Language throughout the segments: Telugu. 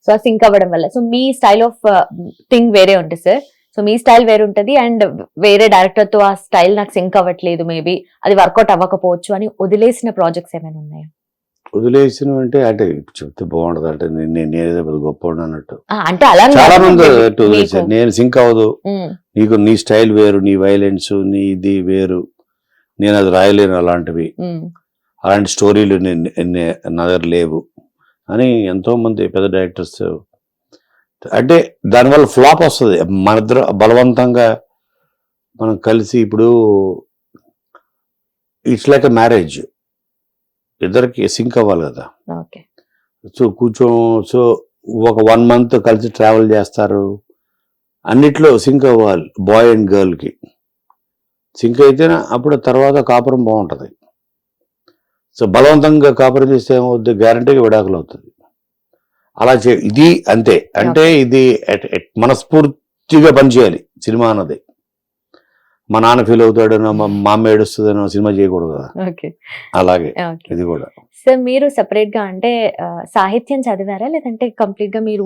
సో సింక్ అవ్వడం వల్ల. So me style of thing వేరే ఉంటుంది సార్. సో మీ స్టైల్ వేరే ఉంటుంది అండ్ వేరే డైరెక్టర్ తో ఆ స్టైల్ నాకు సింక్ అవ్వట్లేదు, మేబీ అది వర్కౌట్ అవ్వకపోవచ్చు అని వదిలేసిన ప్రాజెక్ట్స్ ఏమైనా ఉన్నాయా? వదిలేసిన అంటే చెప్తే బాగుండదు, అంటే నేనేదో గొప్ప అన్నట్టు అంటే అలా చాలా మంది వదిలేసారు. నేను సింక్ అవ్వదు, నీకు నీ స్టైల్ వేరు, నీ వైలెన్స్ నీ ఇది వేరు, నేను అది రాయలేను, అలాంటివి అలాంటి స్టోరీలు నా దగ్గర లేవు అని ఎంతో మంది పెద్ద డైరెక్టర్స్. అంటే దానివల్ల ఫ్లాప్ వస్తుంది. మన ఇద్దరు బలవంతంగా మనం కలిసి, ఇప్పుడు ఇట్స్ లైక్ ఎ మ్యారేజ్, ఇద్దరికి సింక్ అవ్వాలి కదా. సో సో ఒక 1 month కలిసి ట్రావెల్ చేస్తారు, అన్నిట్లో సింక్ అవ్వాలి. బాయ్ అండ్ గర్ల్కి సింక్ అయితేనే అప్పుడు తర్వాత కాపురం బాగుంటుంది. సో బలవంతంగా కాపురం చేస్తే ఏమవుద్ది, గ్యారంటీగా విడాకులు అవుతుంది. అలా ఇది అంతే. అంటే ఇది మనస్ఫూర్తిగా పనిచేయాలి సినిమా అన్నది. మా నాన్న ఫీల్ అవుతాడనో, మా అమ్మ ఏడుస్తుందనో సినిమా చేయకూడదు కదా. అలాగే ఇది కూడా. సార్ మీరు సెపరేట్ గా అంటే సాహిత్యం చదివారా, లేదంటే కంప్లీట్ గా మీరు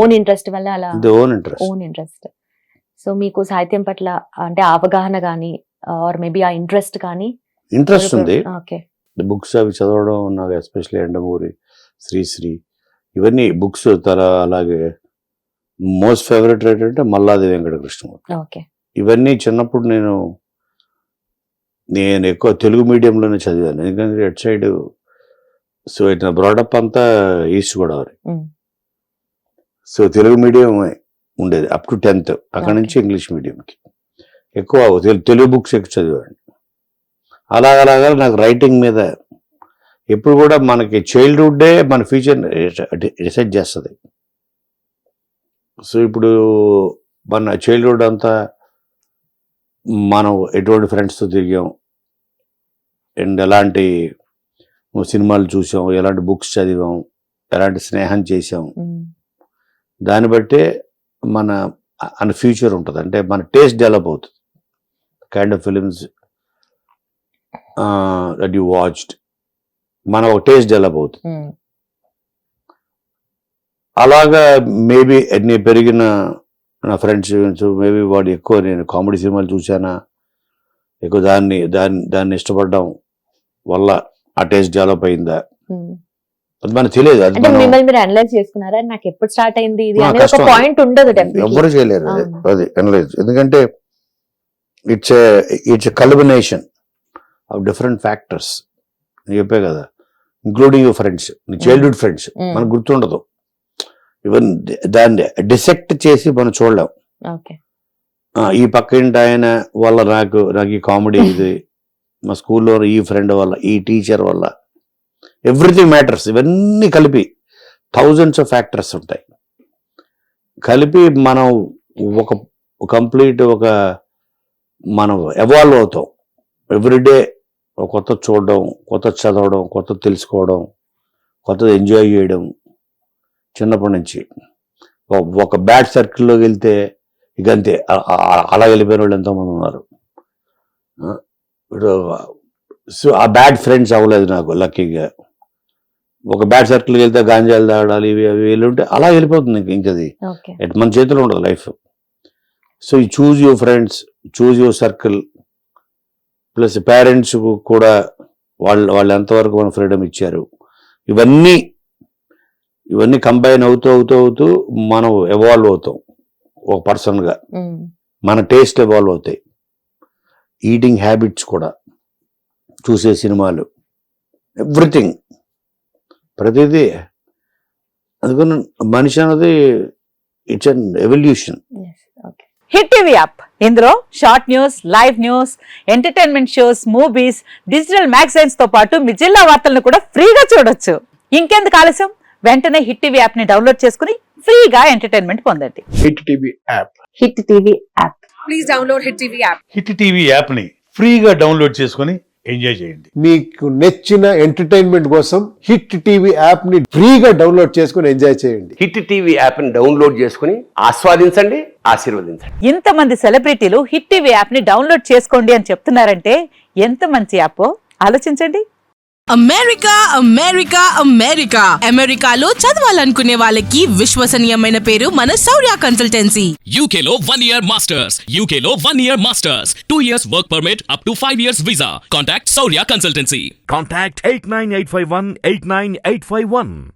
ఓన్ ఇంట్రెస్ట్ వల్ల అలా? Own interest. సో మీకు సాహిత్యం పట్ల అంటే అవగాహన కానీ ఆర్ మేబీ ఆ ఇంట్రెస్ట్ కానీ? ఇంట్రెస్ట్ ఉంది. బుక్స్ అవి చదవడం నాకు, ఎస్పెషల్లీ ఎండమూరి, శ్రీశ్రీ, ఇవన్నీ బుక్స్. అలాగే మోస్ట్ ఫేవరెట్ రైటర్ అంటే మల్లాది వెంకటకృష్ణమూర్తి. ఇవన్నీ చిన్నప్పుడు నేను ఎక్కువ తెలుగు మీడియంలోనే చదివాను, ఎందుకంటే అటు సైడ్. సో ఇట్లా బ్రాడప్ అంతా east Godavari. So Telugu medium ఉండేది అప్ టు 10th. అక్కడ నుంచి ఇంగ్లీష్ మీడియంకి ఎక్కువ తెలుగు బుక్స్ ఎక్కువ చదివాను. అలాగలాగా నాకు రైటింగ్ మీద ఎప్పుడు కూడా, మనకి చైల్డ్హుడ్డే మన ఫ్యూచర్ డిసైడ్ చేస్తుంది. సో ఇప్పుడు మన చైల్డ్హుడ్ అంతా మనం ఎటువంటి ఫ్రెండ్స్తో తిరిగాం, అండ్ ఎలాంటి సినిమాలు చూసాం, ఎలాంటి బుక్స్ చదివాం, ఎలాంటి స్నేహం చేసాం, దాన్ని బట్టే మన ఫ్యూచర్ ఉంటుంది. అంటే మన టేస్ట్ డెవలప్ అవుతుంది. Kind of films that you watched, మన ఒక టేస్ట్ డెవలప్ అవుతుంది. అలాగా మేబీ నేను పెరిగిన నా ఫ్రెండ్స్ మేబీ వాడు ఎక్కువ, నేను కామెడీ సినిమాలు చూసానా, ఎక్కువ దాన్ని ఇష్టపడడం వల్ల ఆ టేస్ట్ డెవలప్ అయిందా అది మనకు తెలియదు. అది మీరు అనలైజ్ చేసుకున్నారా? నాకు ఎప్పుడు స్టార్ట్ అయింది ఇది అనేది ఒక పాయింట్ ఉండదు, ఎవరు చేయలేరు అది అనలైజ్. ఎందుకంటే it's a combination of different factors. నేను చెప్పే కదా, ఇంక్లూడింగ్ యువర్ ఫ్రెండ్స్, నీ చైల్డ్హుడ్ ఫ్రెండ్స్ మనకు గుర్తుండదు. ఈవెన్ దాన్ని డిసెక్ట్ చేసి మనం చూడలేం. ఈ పక్క ఇంటి ఆయన వల్ల నాకు ఈ కామెడీ ఇది, మా స్కూల్లో ఈ ఫ్రెండ్ వల్ల, ఈ టీచర్ వల్ల, ఎవ్రీథింగ్ మ్యాటర్స్. ఇవన్నీ కలిపి థౌజండ్స్ ఆఫ్ ఫ్యాక్టర్స్ ఉంటాయి. కలిపి మనం ఒక కంప్లీట్ మనం ఎవాల్వ్ అవుతాం. ఎవ్రీడే కొత్త చూడడం, కొత్త చదవడం, కొత్త తెలుసుకోవడం, కొత్తది ఎంజాయ్ చేయడం. చిన్నప్పటి నుంచి ఒక బ్యాడ్ సర్కిల్లోకి వెళ్తే ఇక అంతే, అలా వెళ్ళిపోయిన వాళ్ళు ఎంతోమంది ఉన్నారు. సో ఆ బ్యాడ్ ఫ్రెండ్స్ అవ్వలేదు నాకు లక్కీగా. ఒక బ్యాడ్ సర్కిల్కి వెళ్తే గాంజాలు తాగడాలు ఇవి వెళ్ళుంటే అలా వెళ్ళిపోతుంది. ఇంకది మన చేతిలో ఉండదు life. So you choose your friends, choose your circle, plus parents కూడా వాళ్ళు ఎంతవరకు మన ఫ్రీడమ్ ఇచ్చారు. ఇవన్నీ కంబైన్ అవుతూ మనం ఎవాల్వ్ అవుతాం ఒక పర్సన్గా. మన టేస్ట్ ఎవాల్వ్ అవుతాయి, ఈటింగ్ హ్యాబిట్స్ కూడా, చూసే సినిమాలు, ఎవ్రీథింగ్, ప్రతిదీ. అందుకని మనిషి అన్నది it's an evolution. Hit TV app, ఇందులో short news, live news, entertainment shows, movies, digital magazines తో పాటు మీ జిల్లా వార్తలను కూడా ఫ్రీగా చూడొచ్చు. ఇంకెందుకు ఆలస్యం, వెంటనే హిట్ టీవీ యాప్ ని డౌన్లోడ్ చేసుకుని ఫ్రీగా ఎంటర్టైన్మెంట్ పొందండి. Hit TV app, hit TV app, please download hit TV app. Hit TV app ని ఫ్రీగా డౌన్లోడ్ చేసుకుని ఎంజాయ్ చేయండి. మీకు నచ్చిన ఎంటర్టైన్మెంట్ కోసం హిట్ టీవీ యాప్ ని ఫ్రీగా డౌన్లోడ్ చేసుకుని ఎంజాయ్ చేయండి. హిట్ టీవీ యాప్ ని డౌన్లోడ్ చేసుకుని ఆస్వాదించండి, ఆశీర్వదించండి. ఇంతమంది సెలబ్రిటీలు హిట్ టీవీ యాప్ ని డౌన్లోడ్ చేసుకోండి అని చెప్తున్నారంటే ఎంత మంచి యాప్ ఆలోచించండి. అమెరికా అమెరికా అమెరికా అమెరికాలో చదవాలనుకునే వాళ్ళకి విశ్వసనీయమైన పేరు మన శౌర్య consultancy. UK Law 1 Year Masters. UK Law 1 Year Masters. 2 years work permit up to 5 years visa. Contact Saurya Consultancy. Contact 89851 89851.